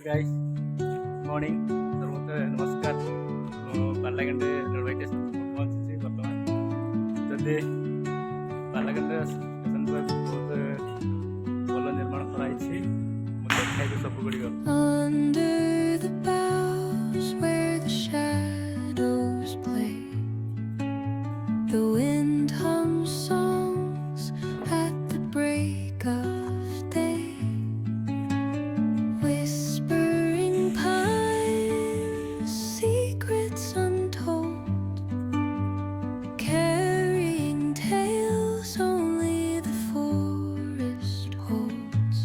So guys, good morning. सर्वत्र नमस्कार. पार्लाखंड railway station पहुंचे ବର୍ତ୍ତମାନ ଯଦି ପାର୍ଲାଖେମୁଣ୍ଡି ଷ୍ଟେସନ पर ବହୁତ ଭଲ ନିର୍ମାଣ କରାଯାଇଛି। ମୁଁ ଦେଖାଇବି ସବୁ ଗୁଡ଼ିକ। Under the boughs where the shadows play, the wind hums songs at the break of day. Whispering pines, secrets untold, carrying tales only the forest holds.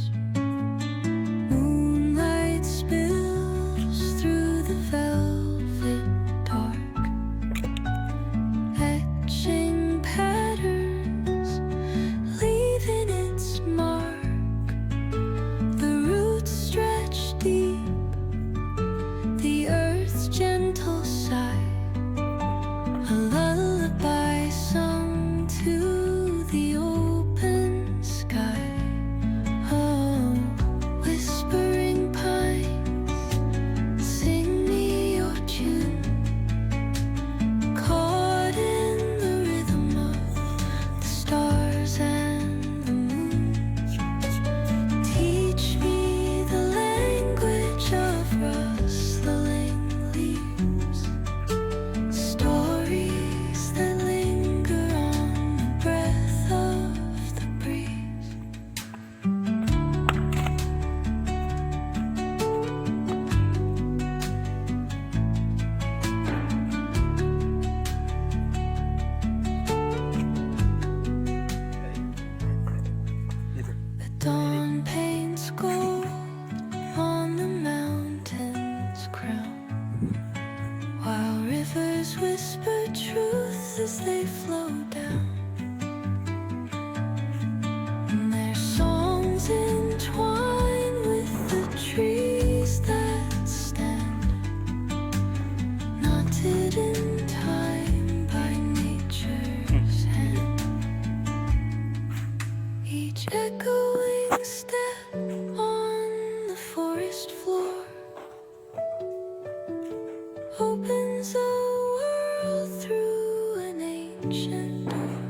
Moonlight spills through the velvet dark, etching patterns, leaving its mark. The roots stretch deep, the earth's gentle sigh, a lullaby sung to the open sky. Oh, whispering pines, sing me your tune, caught in the rhythm of the stars and the moon. Teach me the language of rustling leaves, stories that linger on the breath of the breeze. The dawn paints gold on the mountain's crown, while rivers whisper truth as they flow down. And their songs entwine with the trees that stand, knotted in time by nature's hand. Each echoing step on the forest floor opens a world through an ancient door.